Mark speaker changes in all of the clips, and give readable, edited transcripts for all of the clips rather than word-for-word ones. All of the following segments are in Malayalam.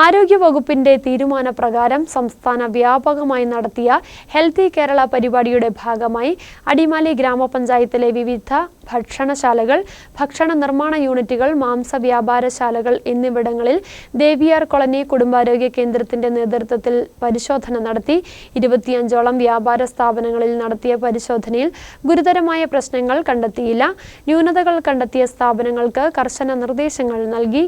Speaker 1: ആരോഗ്യവകുപ്പിന്റെ തീരുമാനപ്രകാരം സംസ്ഥാന വ്യാപകമായി നടത്തിയ ഹെൽത്തി കേരള പരിപാടിയുടെ ഭാഗമായി അടിമാലി ഗ്രാമപഞ്ചായത്തിലെ വിവിധ ഭക്ഷണശാലകൾ, ഭക്ഷണ നിർമ്മാണ യൂണിറ്റുകൾ, മാംസ വ്യാപാരശാലകൾ എന്നിവിടങ്ങളിൽ ദേവിയാർ കോളനി കുടുംബാരോഗ്യ കേന്ദ്രത്തിന്റെ നേതൃത്വത്തിൽ പരിശോധന നടത്തി. 25ഓളം വ്യാപാര സ്ഥാപനങ്ങളിൽ നടത്തിയ പരിശോധനയിൽ ഗുരുതരമായ പ്രശ്നങ്ങൾ കണ്ടെത്തിയില്ല. ന്യൂനതകൾ കണ്ടെത്തിയ സ്ഥാപനങ്ങൾക്ക് കർശന നിർദ്ദേശങ്ങൾ നൽകി.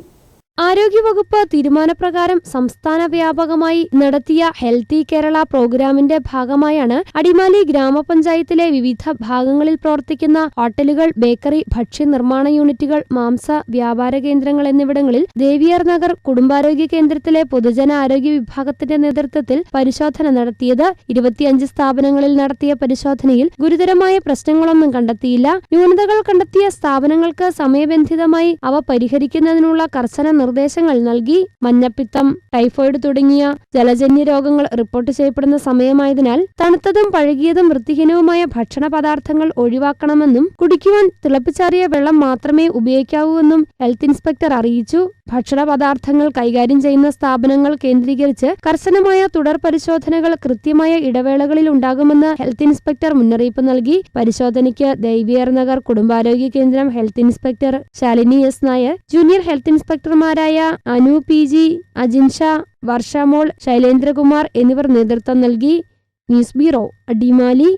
Speaker 1: ആരോഗ്യവകുപ്പ് തീരുമാനപ്രകാരം സംസ്ഥാന വ്യാപകമായി നടത്തിയ ഹെൽത്തി കേരള പ്രോഗ്രാമിന്റെ ഭാഗമായാണ് അടിമാലി ഗ്രാമപഞ്ചായത്തിലെ വിവിധ ഭാഗങ്ങളിൽ പ്രവർത്തിക്കുന്ന ഹോട്ടലുകൾ, ബേക്കറി, ഭക്ഷ്യ നിർമ്മാണ യൂണിറ്റുകൾ, മാംസ വ്യാപാര കേന്ദ്രങ്ങൾ എന്നിവിടങ്ങളിൽ ദേവിയാർ നഗർ കുടുംബാരോഗ്യ കേന്ദ്രത്തിലെ പൊതുജന ആരോഗ്യ വിഭാഗത്തിന്റെ നേതൃത്വത്തിൽ പരിശോധന നടത്തിയത്. 25 സ്ഥാപനങ്ങളിൽ നടത്തിയ പരിശോധനയിൽ ഗുരുതരമായ പ്രശ്നങ്ങളൊന്നും കണ്ടെത്തിയില്ല. ന്യൂനതകൾ കണ്ടെത്തിയ സ്ഥാപനങ്ങൾക്ക് സമയബന്ധിതമായി അവ പരിഹരിക്കുന്നതിനുള്ള കർശന നിർദ്ദേശങ്ങൾ നൽകി. മഞ്ഞപ്പിത്തം, ടൈഫോയിഡ് തുടങ്ങിയ ജലജന്യ രോഗങ്ങൾ റിപ്പോർട്ട് ചെയ്യപ്പെടുന്ന സമയമായതിനാൽ തണുത്തതും പഴകിയതും വൃത്തിഹീനവുമായ ഭക്ഷണ പദാർത്ഥങ്ങൾ ഒഴിവാക്കണമെന്നും കുടിക്കുവാൻ തിളപ്പിച്ചാറിയ വെള്ളം മാത്രമേ ഉപയോഗിക്കാവൂവെന്നും ഹെൽത്ത് ഇൻസ്പെക്ടർ അറിയിച്ചു. ഭക്ഷണ പദാർത്ഥങ്ങൾ കൈകാര്യം ചെയ്യുന്ന സ്ഥാപനങ്ങൾ കേന്ദ്രീകരിച്ച് കർശനമായ തുടർ പരിശോധനകൾ കൃത്യമായ ഇടവേളകളിൽ ഉണ്ടാകുമെന്ന് ഹെൽത്ത് ഇൻസ്പെക്ടർ മുന്നറിയിപ്പ് നൽകി. പരിശോധനയ്ക്ക് ദേവിയാർ നഗർ കുടുംബാരോഗ്യ കേന്ദ്രം health inspector Shalini S Nair, junior health ഇൻസ്പെക്ടർമാരായ അനു PG, അജിൻഷ, വർഷ മോൾ, ശൈലേന്ദ്രകുമാർ എന്നിവർ നേതൃത്വം നൽകി. News bureau, Adimali.